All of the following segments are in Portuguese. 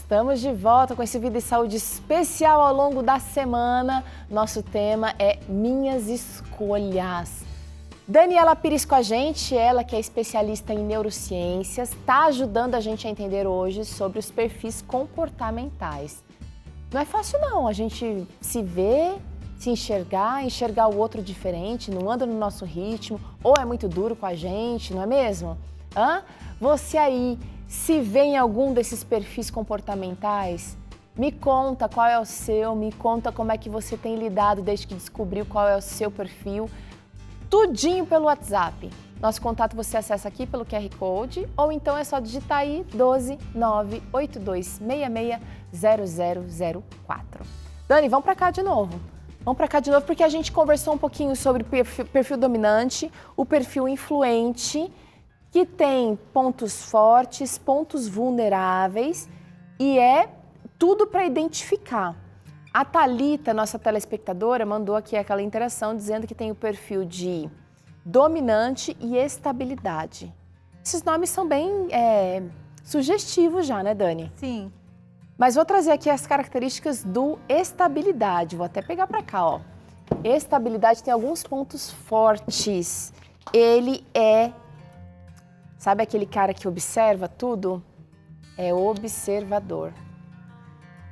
Estamos de volta com esse Vida e Saúde especial ao longo da semana. Nosso tema é Minhas Escolhas. Daniela Pires com a gente, ela que é especialista em neurociências, está ajudando a gente a entender hoje sobre os perfis comportamentais. Não é fácil não, a gente se vê, se enxergar o outro diferente, não anda no nosso ritmo, ou é muito duro com a gente, não é mesmo? Você aí se vê em algum desses perfis comportamentais? Me conta qual é o seu, me conta como é que você tem lidado desde que descobriu qual é o seu perfil. Tudinho pelo WhatsApp. Nosso contato você acessa aqui pelo QR Code ou então é só digitar aí 12 98266 0004. Dani, vamos para cá de novo. Vamos para cá de novo porque a gente conversou um pouquinho sobre o perfil dominante, o perfil influente, que tem pontos fortes, pontos vulneráveis e é tudo para identificar. A Thalita, nossa telespectadora, mandou aqui aquela interação dizendo que tem o perfil de dominante e estabilidade. Esses nomes são bem sugestivos já, né, Dani? Sim. Mas vou trazer aqui as características do estabilidade. Vou até pegar para cá, ó. Estabilidade tem alguns pontos fortes. Ele é... Sabe aquele cara que observa tudo? É observador.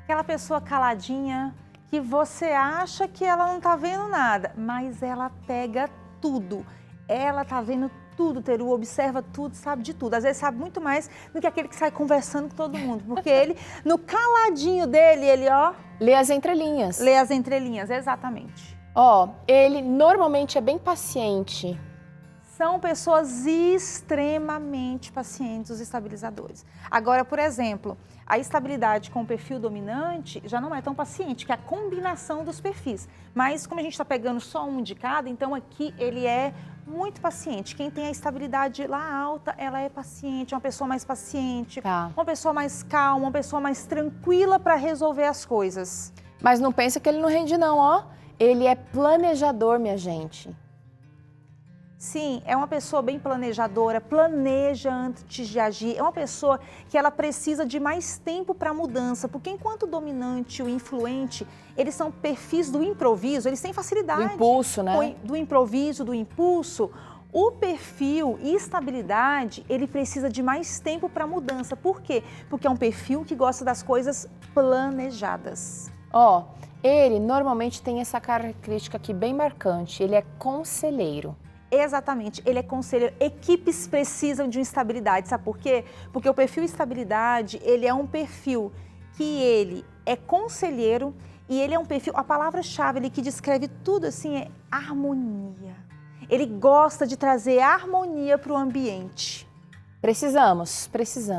Aquela pessoa caladinha que você acha que ela não tá vendo nada, mas ela pega tudo. Ela tá vendo tudo, Teru, observa tudo, sabe de tudo. Às vezes sabe muito mais do que aquele que sai conversando com todo mundo. Porque ele, no caladinho dele, ele, ó... Lê as entrelinhas. Lê as entrelinhas, exatamente. Ó, ele normalmente é bem paciente. São pessoas extremamente pacientes, os estabilizadores. Agora, por exemplo, a estabilidade com o perfil dominante já não é tão paciente, que é a combinação dos perfis. Mas como a gente está pegando só um de cada, então aqui ele é muito paciente. Quem tem a estabilidade lá alta, ela é paciente, uma pessoa mais paciente, uma pessoa mais calma, uma pessoa mais tranquila para resolver as coisas. Mas não pensa que ele não rende não, ó. Ele é planejador, minha gente. Sim, é uma pessoa bem planejadora, planeja antes de agir. É uma pessoa que ela precisa de mais tempo para a mudança, porque enquanto o dominante e o influente, eles são perfis do improviso, eles têm facilidade. Do impulso, né? Do improviso, do impulso. O perfil e estabilidade, ele precisa de mais tempo para a mudança. Por quê? Porque é um perfil que gosta das coisas planejadas. Ó, ele normalmente tem essa característica aqui bem marcante, ele é conselheiro. Exatamente, ele é conselheiro. Equipes precisam de uma estabilidade, sabe por quê? Porque o perfil estabilidade, ele é um perfil que ele é conselheiro e ele é um perfil, a palavra-chave ali que descreve tudo assim é harmonia. Ele gosta de trazer harmonia para o ambiente. Precisamos.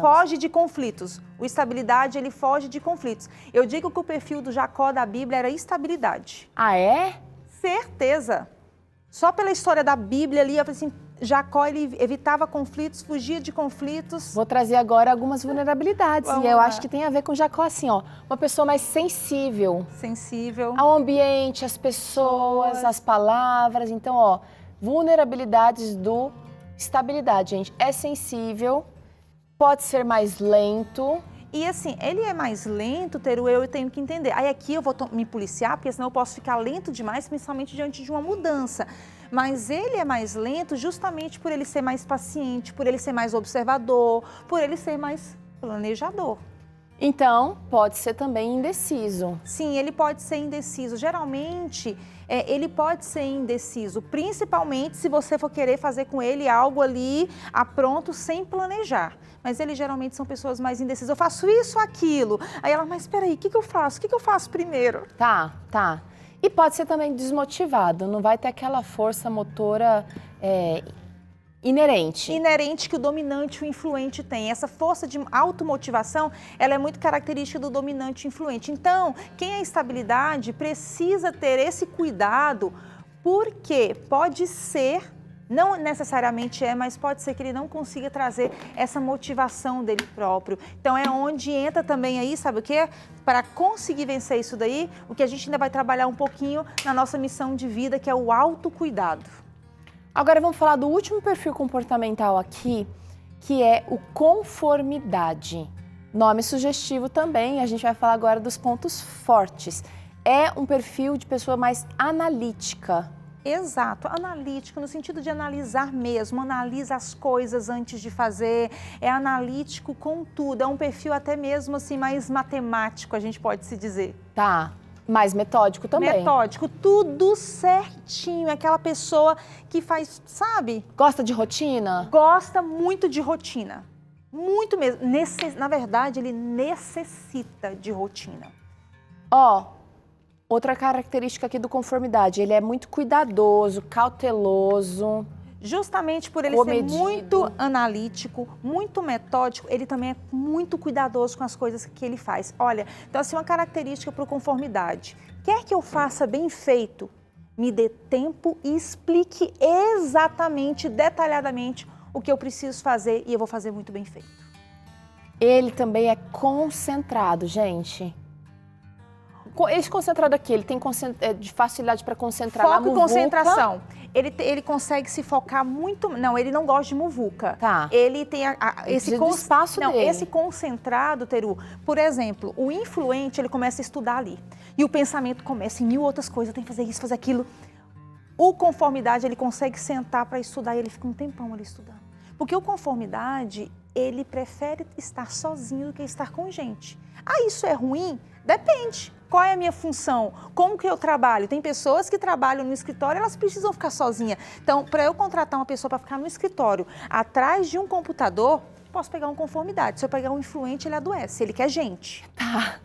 Foge de conflitos. O estabilidade, ele foge de conflitos. Eu digo que o perfil do Jacó da Bíblia era estabilidade. Ah, é? Certeza. Só pela história da Bíblia ali, assim, Jacó ele evitava conflitos, fugia de conflitos. Vou trazer agora algumas vulnerabilidades. Vamos e eu lá. acho que tem a ver com Jacó assim, ó. Uma pessoa mais sensível. Sensível. Ao ambiente, às pessoas, às palavras. Então, ó, vulnerabilidades do estabilidade, gente. É sensível, pode ser mais lento. E assim, ele é mais lento, Teru, eu tenho que entender. Aí aqui eu vou me policiar, porque senão eu posso ficar lento demais, principalmente diante de uma mudança. Mas ele é mais lento justamente por ele ser mais paciente, por ele ser mais observador, por ele ser mais planejador. Então, pode ser também indeciso. Sim, ele pode ser indeciso. Geralmente, ele pode ser indeciso, principalmente se você for querer fazer com ele algo ali pronto, sem planejar. Mas eles geralmente são pessoas mais indecisas. Eu faço isso, aquilo. Aí ela, mas espera aí, o que eu faço? O que eu faço primeiro? Tá. E pode ser também desmotivado, não vai ter aquela força motora inerente. Inerente que o dominante e o influente tem. Essa força de automotivação, ela é muito característica do dominante e influente. Então, quem é estabilidade precisa ter esse cuidado, porque pode ser, não necessariamente mas pode ser que ele não consiga trazer essa motivação dele próprio. Então é onde entra também aí, sabe o quê? Para conseguir vencer isso daí, o que a gente ainda vai trabalhar um pouquinho na nossa missão de vida, que é o autocuidado. Agora vamos falar do último perfil comportamental aqui, que é o conformidade. Nome sugestivo também, a gente vai falar agora dos pontos fortes. É um perfil de pessoa mais analítica. Exato, analítico, no sentido de analisar mesmo, analisa as coisas antes de fazer, é analítico com tudo, é um perfil até mesmo assim mais matemático, a gente pode se dizer. Tá, mais metódico também. Metódico, tudo certinho, é aquela pessoa que faz, sabe? Gosta de rotina? Gosta muito de rotina, muito mesmo, na verdade ele necessita de rotina. Ó, outra característica aqui do conformidade, ele é muito cuidadoso, cauteloso. Justamente por ele comedido. ser muito analítico, muito metódico, ele também é muito cuidadoso com as coisas que ele faz. Olha, então assim, uma característica para o conformidade. Quer que eu faça bem feito, me dê tempo e explique exatamente, detalhadamente o que eu preciso fazer e eu vou fazer muito bem feito. Ele também é concentrado, gente. Esse concentrado aqui, ele tem de facilidade para concentrar na Foco e muvuca. concentração. Ele consegue se focar muito... Não, ele não gosta de muvuca. Tá. Ele tem esse espaço dele. Esse concentrado, Teru, por exemplo, o influente, ele começa a estudar ali. E o pensamento começa em mil outras coisas, tem que fazer isso, fazer aquilo. O conformidade, ele consegue sentar para estudar e ele fica um tempão ali estudando. Porque o conformidade, ele prefere estar sozinho do que estar com gente. Ah, isso é ruim? Depende. Qual é a minha função? Como que eu trabalho? Tem pessoas que trabalham no escritório, elas precisam ficar sozinhas. Então, para eu contratar uma pessoa para ficar no escritório, atrás de um computador, posso pegar um conformidade. Se eu pegar um influente, ele adoece, ele quer gente. Tá.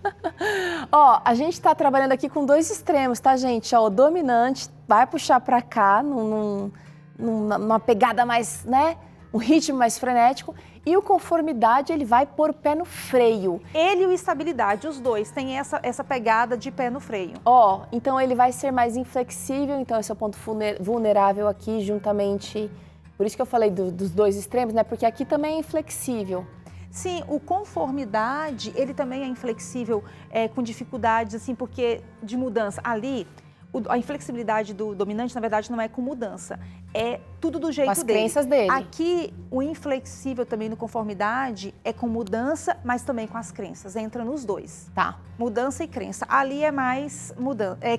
Ó, a gente tá trabalhando aqui com dois extremos, tá, gente? Ó, o dominante vai puxar para cá, numa pegada mais, né? Um ritmo mais frenético. E o conformidade, ele vai pôr o pé no freio. Ele e o estabilidade, os dois têm essa pegada de pé no freio. Ó, então ele vai ser mais inflexível, então esse é o ponto vulnerável aqui, juntamente... Por isso que eu falei dos dois extremos, né? Porque aqui também é inflexível. Sim, o conformidade, ele também é inflexível, com dificuldades, assim, porque de mudança. Ali, a inflexibilidade do dominante, na verdade, não é com mudança, é tudo do jeito com as dele. crenças dele. Aqui, o inflexível também no conformidade é com mudança, mas também com as crenças, entra nos dois. Tá. Mudança e crença. Ali é mais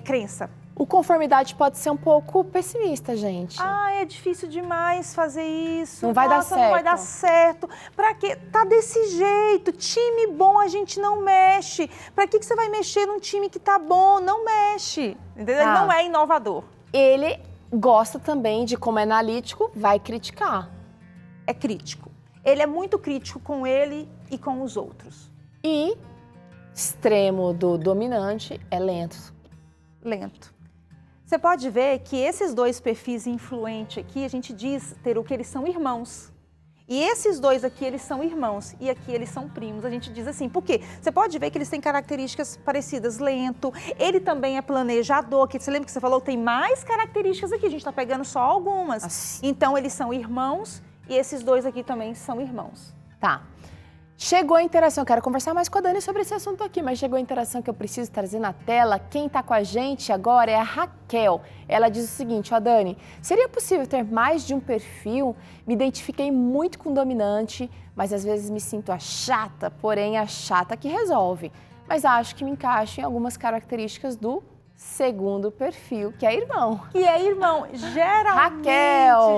crença. O conformidade pode ser um pouco pessimista, gente. Ah, é difícil demais fazer isso. Não vai dar Nossa, não vai dar certo. Pra quê? Tá desse jeito. Time bom a gente não mexe. Pra que você vai mexer num time que tá bom? Não mexe. Entendeu? Ele não é inovador. Ele gosta também de, como é analítico, vai criticar. É crítico. Ele é muito crítico com ele e com os outros. E extremo do dominante é lento. Lento. Você pode ver que esses dois perfis influentes aqui, a gente diz, Teru, que eles são irmãos. E esses dois aqui, eles são irmãos. E aqui eles são primos. A gente diz assim, por quê? Você pode ver que eles têm características parecidas, lento. Ele também é planejador, que você lembra que você falou, tem mais características aqui, a gente está pegando só algumas. Assim. Então, eles são irmãos e esses dois aqui também são irmãos. Tá. Chegou a interação, quero conversar mais com a Dani sobre esse assunto aqui, mas chegou a interação que eu preciso trazer na tela. Quem está com a gente agora é a Raquel. Ela diz o seguinte, ó Dani, seria possível ter mais de um perfil? Me identifiquei muito com o dominante, mas às vezes me sinto a chata, porém a chata que resolve. Mas acho que me encaixo em algumas características do segundo perfil, que é irmão. Que é irmão.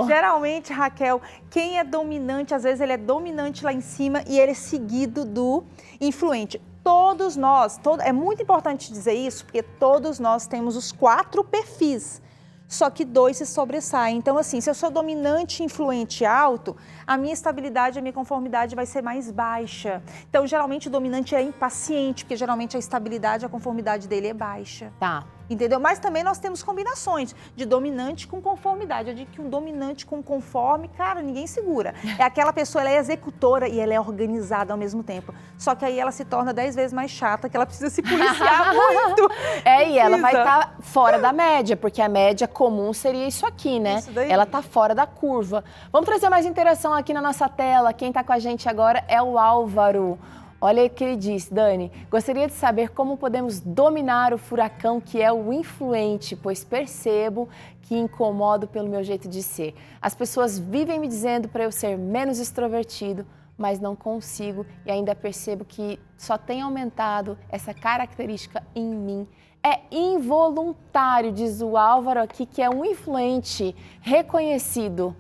Geralmente, Raquel, quem é dominante, às vezes ele é dominante lá em cima e ele é seguido do influente. Todos nós, é muito importante dizer isso, porque todos nós temos os 4 perfis, só que 2 se sobressaem. Então, assim, se eu sou dominante, influente alto, a minha estabilidade, a minha conformidade vai ser mais baixa. Então, geralmente, o dominante é impaciente, porque geralmente a estabilidade, a conformidade dele é baixa. Tá. Entendeu? Mas também nós temos combinações de dominante com conformidade. Eu digo que um dominante com conforme, cara, ninguém segura. É aquela pessoa, ela é executora e ela é organizada ao mesmo tempo. Só que aí ela se torna 10 vezes mais chata, que ela precisa se policiar muito. E ela vai estar fora da média, porque a média comum seria isso aqui, né? Isso daí. Ela está fora da curva. Vamos trazer mais interação aqui na nossa tela. Quem está com a gente agora é o Álvaro. Olha o que ele disse, Dani. Gostaria de saber como podemos dominar o furacão que é o influente, pois percebo que incomodo pelo meu jeito de ser. As pessoas vivem me dizendo para eu ser menos extrovertido, mas não consigo e ainda percebo que só tem aumentado essa característica em mim. É involuntário, diz o Álvaro aqui, que é um influente reconhecido.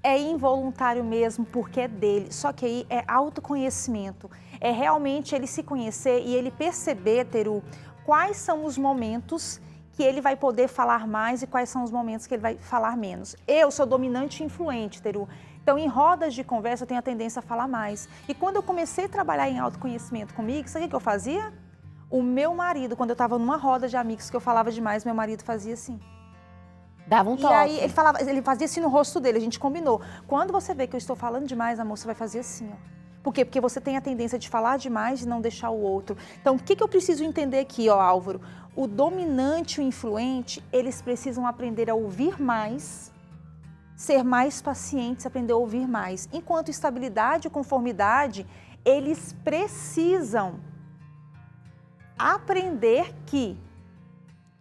É involuntário mesmo, porque é dele. Só que aí é autoconhecimento. É realmente ele se conhecer e ele perceber, Teru, quais são os momentos que ele vai poder falar mais e quais são os momentos que ele vai falar menos. Eu sou dominante e influente, Teru. Então, em rodas de conversa, eu tenho a tendência a falar mais. E quando eu comecei a trabalhar em autoconhecimento comigo, sabe o que eu fazia? O meu marido, quando eu estava numa roda de amigos que eu falava demais, meu marido fazia assim. Dava um toque. E aí ele fazia assim no rosto dele, a gente combinou. Quando você vê que eu estou falando demais, amor, você vai fazer assim, ó. Por quê? Porque você tem a tendência de falar demais e não deixar o outro. Então, o que eu preciso entender aqui, ó, Álvaro? O dominante e o influente, eles precisam aprender a ouvir mais, ser mais pacientes, aprender a ouvir mais. Enquanto estabilidade e conformidade, eles precisam aprender que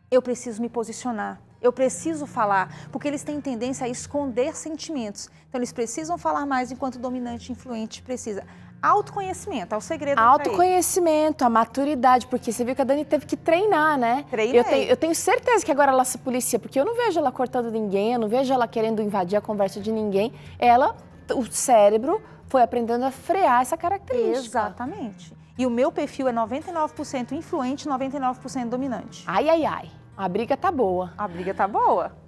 eu preciso me posicionar, eu preciso falar, porque eles têm tendência a esconder sentimentos. Então, eles precisam falar mais, enquanto o dominante e influente precisa. Autoconhecimento, é o segredo. Autoconhecimento, a maturidade, porque você viu que a Dani teve que treinar, né? Treinei. Eu tenho certeza que agora ela se policia, porque eu não vejo ela cortando ninguém, eu não vejo ela querendo invadir a conversa de ninguém. O cérebro foi aprendendo a frear essa característica. Exatamente. E o meu perfil é 99% influente, 99% dominante. Ai, ai, ai. A briga tá boa. A briga tá boa.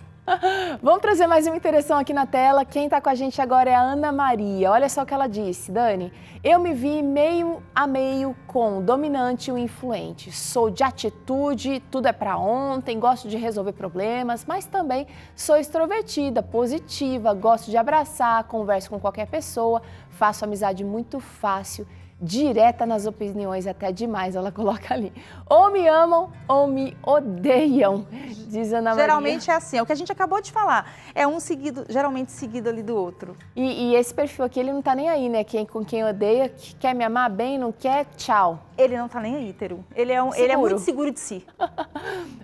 Vamos trazer mais uma interação aqui na tela. Quem está com a gente agora é a Ana Maria. Olha só o que ela disse. Dani, eu me vi meio a meio com o dominante e o influente. Sou de atitude, tudo é para ontem, gosto de resolver problemas, mas também sou extrovertida, positiva, gosto de abraçar, converso com qualquer pessoa, faço amizade muito fácil, direta nas opiniões, até demais, ela coloca ali. Ou me amam ou me odeiam, diz Ana Maria. Geralmente é assim, é o que a gente acabou de falar. É um seguido, geralmente seguido ali do outro. E esse perfil aqui, ele não tá nem aí, né? Com quem odeia, que quer me amar bem, não quer, tchau. Ele não tá nem aí, Teru. Ele é muito seguro de si.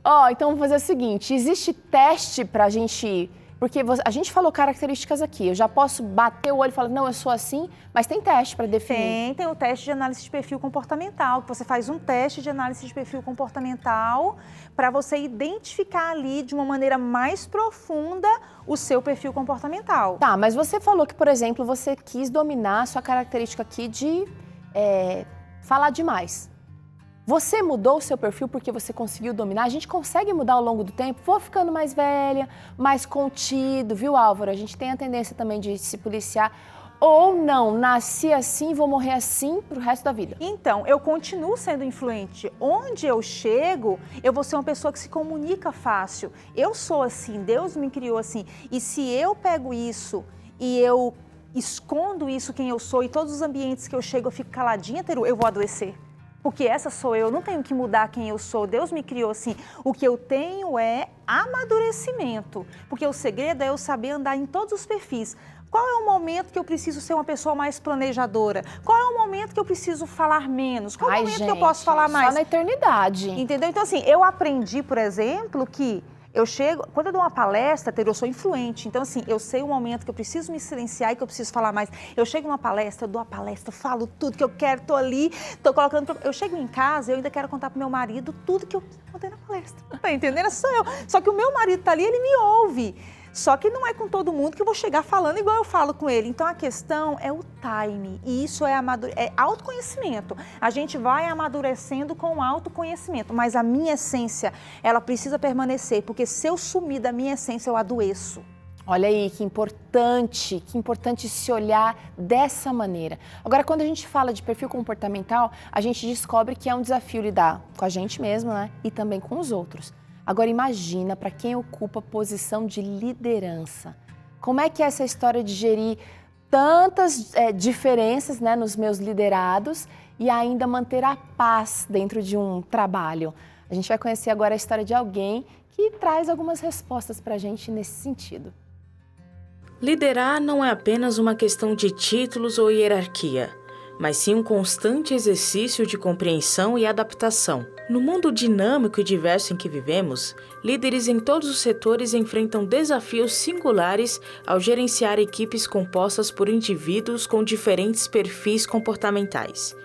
Ó, então vamos fazer o seguinte, existe teste pra gente... Porque a gente falou características aqui, eu já posso bater o olho e falar, não, eu sou assim, mas tem teste para definir. Tem o teste de análise de perfil comportamental, que você faz um teste de análise de perfil comportamental para você identificar ali de uma maneira mais profunda o seu perfil comportamental. Tá, mas você falou que, por exemplo, você quis dominar a sua característica aqui de falar demais. Você mudou o seu perfil porque você conseguiu dominar? A gente consegue mudar ao longo do tempo? Vou ficando mais velha, mais contido, viu, Álvaro? A gente tem a tendência também de se policiar. Ou não, nasci assim, vou morrer assim pro resto da vida. Então, eu continuo sendo influente. Onde eu chego, eu vou ser uma pessoa que se comunica fácil. Eu sou assim, Deus me criou assim. E se eu pego isso e eu escondo isso, quem eu sou, e todos os ambientes que eu chego, eu fico caladinha, Teru, eu vou adoecer. Porque essa sou eu, não tenho que mudar quem eu sou, Deus me criou assim. O que eu tenho é amadurecimento, porque o segredo é eu saber andar em todos os perfis. Qual é o momento que eu preciso ser uma pessoa mais planejadora? Qual é o momento que eu preciso falar menos? Qual é o momento que eu posso falar mais? Só na eternidade. Entendeu? Então assim, eu aprendi, por exemplo, que eu chego, quando eu dou uma palestra, eu sou influente, então assim, eu sei o momento que eu preciso me silenciar e que eu preciso falar mais. Eu chego numa palestra, eu dou a palestra, falo tudo que eu quero, tô ali, tô colocando... Eu chego em casa, eu ainda quero contar pro meu marido tudo que eu contei na palestra. Tá entendendo? Essa sou eu. Só que o meu marido tá ali, ele me ouve. Só que não é com todo mundo que eu vou chegar falando igual eu falo com ele. Então, a questão é o time. E isso é autoconhecimento. A gente vai amadurecendo com o autoconhecimento. Mas a minha essência, ela precisa permanecer. Porque se eu sumir da minha essência, eu adoeço. Olha aí, que importante se olhar dessa maneira. Agora, quando a gente fala de perfil comportamental, a gente descobre que é um desafio lidar com a gente mesmo, né? E também com os outros. Agora imagina para quem ocupa posição de liderança. Como é que é essa história de gerir tantas diferenças, né, nos meus liderados e ainda manter a paz dentro de um trabalho? A gente vai conhecer agora a história de alguém que traz algumas respostas para a gente nesse sentido. Liderar não é apenas uma questão de títulos ou hierarquia. mas sim um constante exercício de compreensão e adaptação. No mundo dinâmico e diverso em que vivemos, líderes em todos os setores enfrentam desafios singulares ao gerenciar equipes compostas por indivíduos com diferentes perfis comportamentais.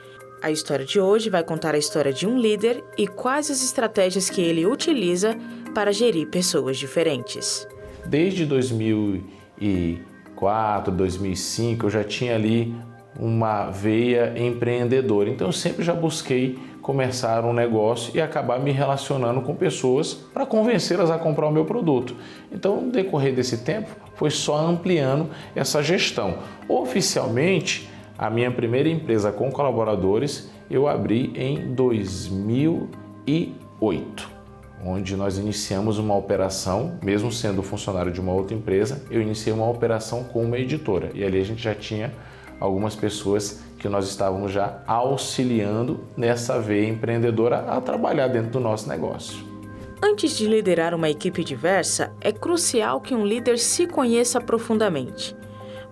A história de hoje vai contar a história de um líder e quais as estratégias que ele utiliza para gerir pessoas diferentes. Desde 2004, 2005, eu já tinha ali uma veia empreendedora. Então eu sempre já busquei começar um negócio e acabar me relacionando com pessoas para convencê-las a comprar o meu produto. Então, no decorrer desse tempo, foi só ampliando essa gestão. Oficialmente, a minha primeira empresa com colaboradores eu abri em 2008, onde nós iniciamos uma operação, mesmo sendo funcionário de uma outra empresa, eu iniciei uma operação com uma editora e ali a gente já tinha algumas pessoas que nós estávamos já auxiliando nessa veia empreendedora a trabalhar dentro do nosso negócio. Antes de liderar uma equipe diversa, é crucial que um líder se conheça profundamente.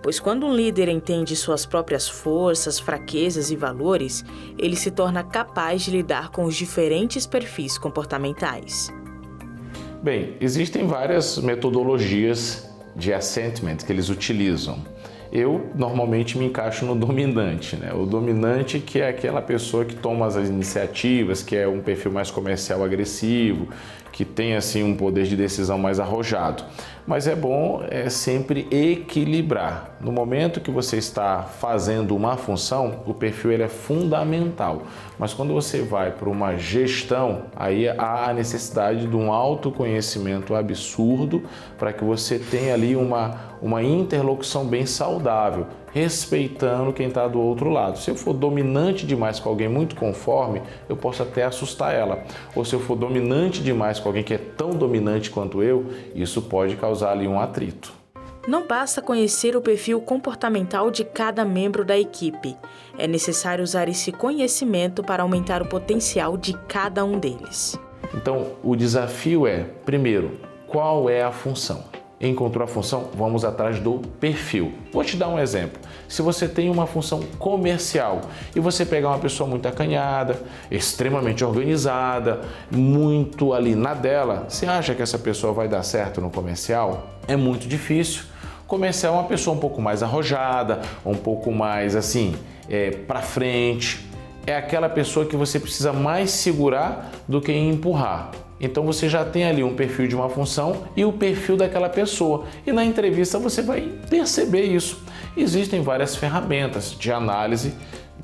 Pois quando um líder entende suas próprias forças, fraquezas e valores, ele se torna capaz de lidar com os diferentes perfis comportamentais. Bem, existem várias metodologias de assessment que eles utilizam. Eu normalmente me encaixo no dominante, né? O dominante que é aquela pessoa que toma as iniciativas, que é um perfil mais comercial agressivo, que tem assim um poder de decisão mais arrojado. Mas é bom sempre equilibrar. No momento que você está fazendo uma função, o perfil ele é fundamental. Mas quando você vai para uma gestão, aí há a necessidade de um autoconhecimento absurdo para que você tenha ali uma interlocução bem saudável, respeitando quem está do outro lado. Se eu for dominante demais com alguém muito conforme, eu posso até assustar ela. Ou se eu for dominante demais com alguém que é tão dominante quanto eu, isso pode causar ali um atrito. Não basta conhecer o perfil comportamental de cada membro da equipe. É necessário usar esse conhecimento para aumentar o potencial de cada um deles. Então, o desafio é, primeiro, qual é a função? Encontrou a função? Vamos atrás do perfil. Vou te dar um exemplo. Se você tem uma função comercial e você pegar uma pessoa muito acanhada, extremamente organizada, muito ali na dela, você acha que essa pessoa vai dar certo no comercial? É muito difícil. Comercial é uma pessoa um pouco mais arrojada, um pouco mais assim, para frente. É aquela pessoa que você precisa mais segurar do que empurrar. Então você já tem ali um perfil de uma função e o perfil daquela pessoa. E na entrevista você vai perceber isso. Existem várias ferramentas de análise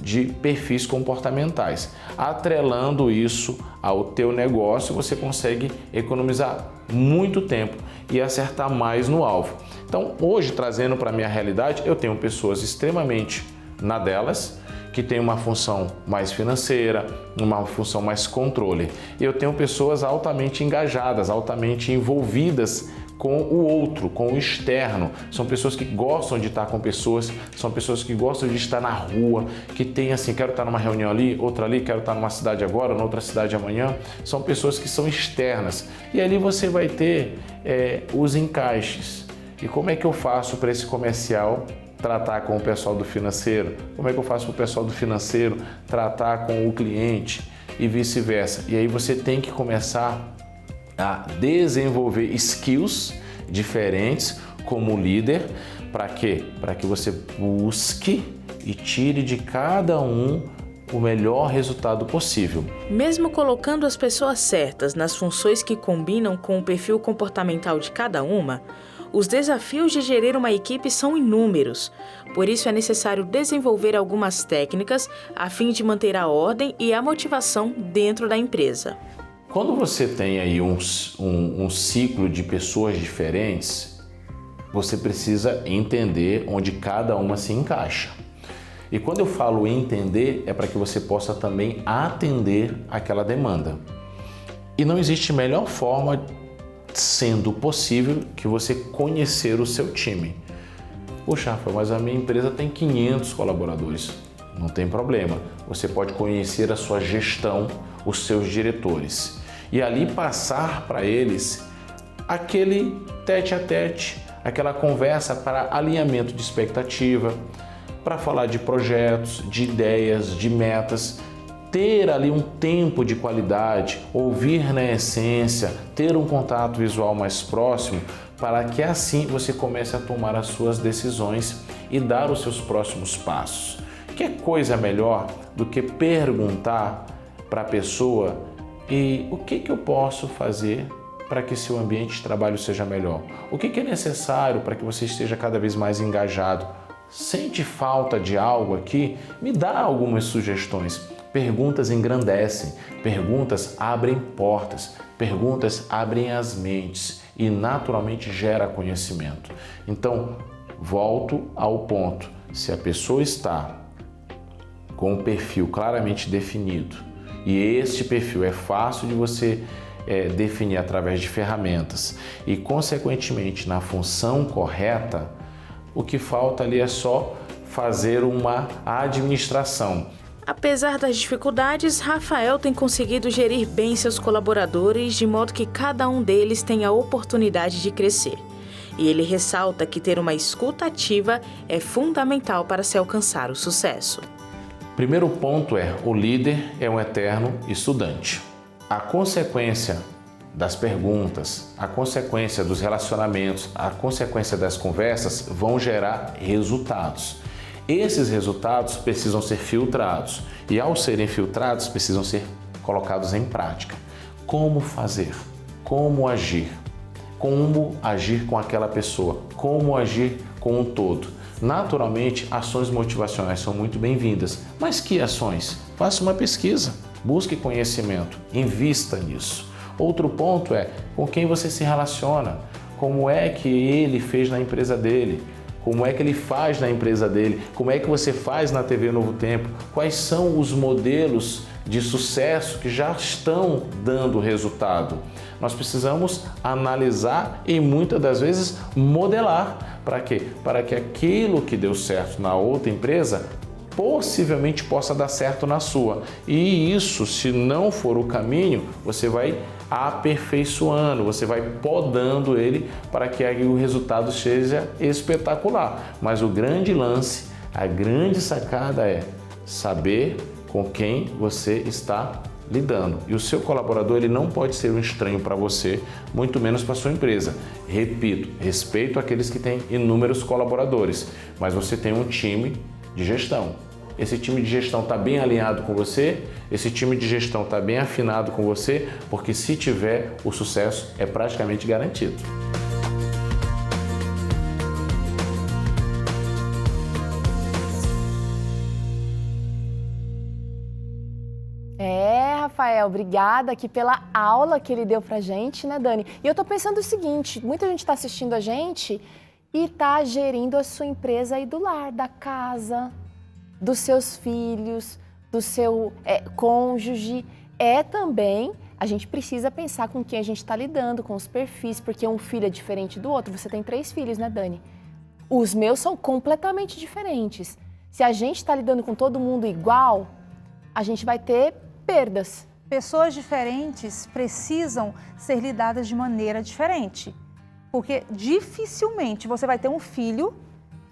de perfis comportamentais. Atrelando isso ao teu negócio, você consegue economizar muito tempo e acertar mais no alvo. Então hoje, trazendo para a minha realidade, eu tenho pessoas extremamente na delas, que tem uma função mais financeira, uma função mais controle. Eu tenho pessoas altamente engajadas, altamente envolvidas com o outro, com o externo. São pessoas que gostam de estar com pessoas, são pessoas que gostam de estar na rua, que tem assim, quero estar numa reunião ali, outra ali, quero estar numa cidade agora, noutra cidade amanhã. São pessoas que são externas. E ali você vai ter os encaixes. E como é que eu faço para esse comercial tratar com o pessoal do financeiro? Como é que eu faço para o pessoal do financeiro tratar com o cliente e vice-versa? E aí você tem que começar a desenvolver skills diferentes como líder. Para quê? Para que você busque e tire de cada um o melhor resultado possível. Mesmo colocando as pessoas certas nas funções que combinam com o perfil comportamental de cada uma, os desafios de gerir uma equipe são inúmeros. Por isso é necessário desenvolver algumas técnicas a fim de manter a ordem e a motivação dentro da empresa. Quando você tem aí um ciclo de pessoas diferentes, você precisa entender onde cada uma se encaixa. E quando eu falo entender, é para que você possa também atender aquela demanda. E não existe melhor forma, sendo possível, que você conhecer o seu time. Poxa, Rafael, mas a minha empresa tem 500 colaboradores. Não tem problema. Você pode conhecer a sua gestão, os seus diretores. E ali passar para eles aquele tete a tete, aquela conversa para alinhamento de expectativa, para falar de projetos, de ideias, de metas, ter ali um tempo de qualidade, ouvir na essência, ter um contato visual mais próximo, para que assim você comece a tomar as suas decisões e dar os seus próximos passos. Que coisa melhor do que perguntar para a pessoa e o que eu posso fazer para que seu ambiente de trabalho seja melhor? O que é necessário para que você esteja cada vez mais engajado? Sente falta de algo aqui? Me dá algumas sugestões. Perguntas engrandecem, perguntas abrem portas, perguntas abrem as mentes e naturalmente gera conhecimento. Então, volto ao ponto. Se a pessoa está com um perfil claramente definido e este perfil é fácil de você definir através de ferramentas e, consequentemente, na função correta, o que falta ali é só fazer uma administração. Apesar das dificuldades, Rafael tem conseguido gerir bem seus colaboradores de modo que cada um deles tenha a oportunidade de crescer. E ele ressalta que ter uma escuta ativa é fundamental para se alcançar o sucesso. Primeiro ponto o líder é um eterno estudante. A consequência das perguntas, a consequência dos relacionamentos, a consequência das conversas vão gerar resultados. Esses resultados precisam ser filtrados e, ao serem filtrados, precisam ser colocados em prática. Como fazer? Como agir? Como agir com aquela pessoa? Como agir com um todo? Naturalmente, ações motivacionais são muito bem-vindas, mas que ações? Faça uma pesquisa, busque conhecimento, invista nisso. Outro ponto com quem você se relaciona, como é que ele fez na empresa dele, como é que ele faz na empresa dele, como é que você faz na TV Novo Tempo, quais são os modelos de sucesso que já estão dando resultado. Nós precisamos analisar e muitas das vezes modelar. Para quê? Para que aquilo que deu certo na outra empresa possivelmente possa dar certo na sua. E isso, se não for o caminho, você vai aperfeiçoando, você vai podando ele para que o resultado seja espetacular. Mas o grande lance, a grande sacada é saber com quem você está lidando. E o seu colaborador ele não pode ser um estranho para você, muito menos para a sua empresa. Repito, respeito àqueles que têm inúmeros colaboradores, mas você tem um time de gestão. Esse time de gestão está bem alinhado com você, esse time de gestão está bem afinado com você, porque se tiver, o sucesso é praticamente garantido. Rafael, obrigada aqui pela aula que ele deu pra gente, né, Dani? E eu tô pensando o seguinte, muita gente tá assistindo a gente e tá gerindo a sua empresa aí do lar, da casa, dos seus filhos, do seu cônjuge. Também, a gente precisa pensar com quem a gente está lidando, com os perfis, porque um filho é diferente do outro. Você tem 3 filhos, né, Dani? Os meus são completamente diferentes. Se a gente está lidando com todo mundo igual, a gente vai ter perdas. Pessoas diferentes precisam ser lidadas de maneira diferente, porque dificilmente você vai ter um filho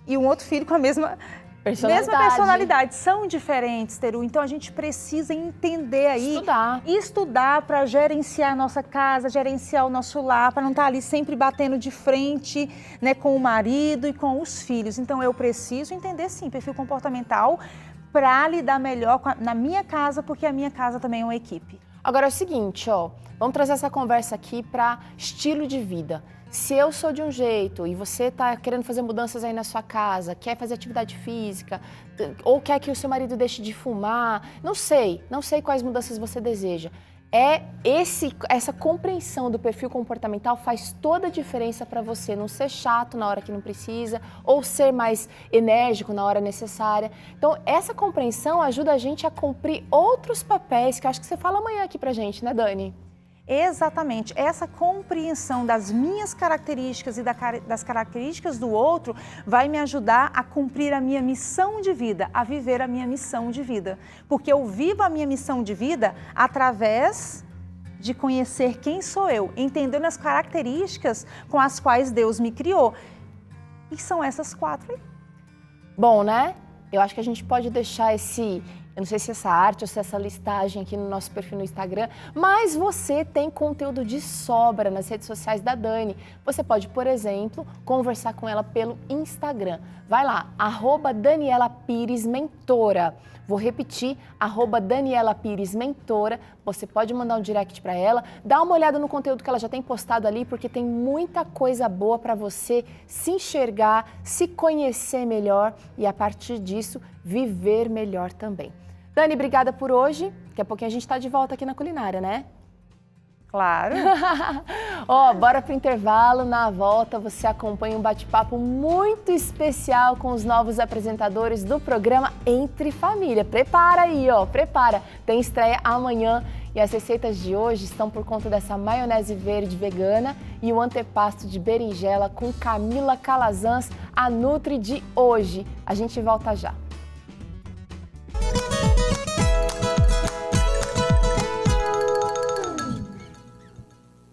e um outro filho com a mesma personalidade. São diferentes, Teru. Então a gente precisa entender aí, estudar para gerenciar a nossa casa, gerenciar o nosso lar, para não estar ali sempre batendo de frente, né, com o marido e com os filhos. Então eu preciso entender sim perfil comportamental para lidar melhor na minha casa, porque a minha casa também é uma equipe. Agora é o seguinte, vamos trazer essa conversa aqui para estilo de vida. Se eu sou de um jeito e você está querendo fazer mudanças aí na sua casa, quer fazer atividade física, ou quer que o seu marido deixe de fumar, não sei quais mudanças você deseja. Essa compreensão do perfil comportamental faz toda a diferença para você não ser chato na hora que não precisa ou ser mais enérgico na hora necessária. Então, essa compreensão ajuda a gente a cumprir outros papéis que eu acho que você fala amanhã aqui pra gente, né, Dani? Exatamente, essa compreensão das minhas características e das características do outro vai me ajudar a cumprir a minha missão de vida, a viver a minha missão de vida. Porque eu vivo a minha missão de vida através de conhecer quem sou eu, entendendo as características com as quais Deus me criou. E são essas 4 aí. Bom, né? Eu acho que a gente pode deixar eu não sei se essa arte ou se essa listagem aqui no nosso perfil no Instagram, mas você tem conteúdo de sobra nas redes sociais da Dani. Você pode, por exemplo, conversar com ela pelo Instagram. Vai lá, @DanielaPiresMentora. Vou repetir, @DanielaPiresMentora. Você pode mandar um direct para ela, dá uma olhada no conteúdo que ela já tem postado ali, porque tem muita coisa boa para você se enxergar, se conhecer melhor e, a partir disso, viver melhor também. Dani, obrigada por hoje. Daqui a pouquinho a gente está de volta aqui na Culinária, né? Claro. Bora pro intervalo. Na volta você acompanha um bate-papo muito especial com os novos apresentadores do programa Entre Família. Prepara aí, prepara. Tem estreia amanhã e as receitas de hoje estão por conta dessa maionese verde vegana e o antepasto de berinjela com Camila Calazans, a Nutri de hoje. A gente volta já.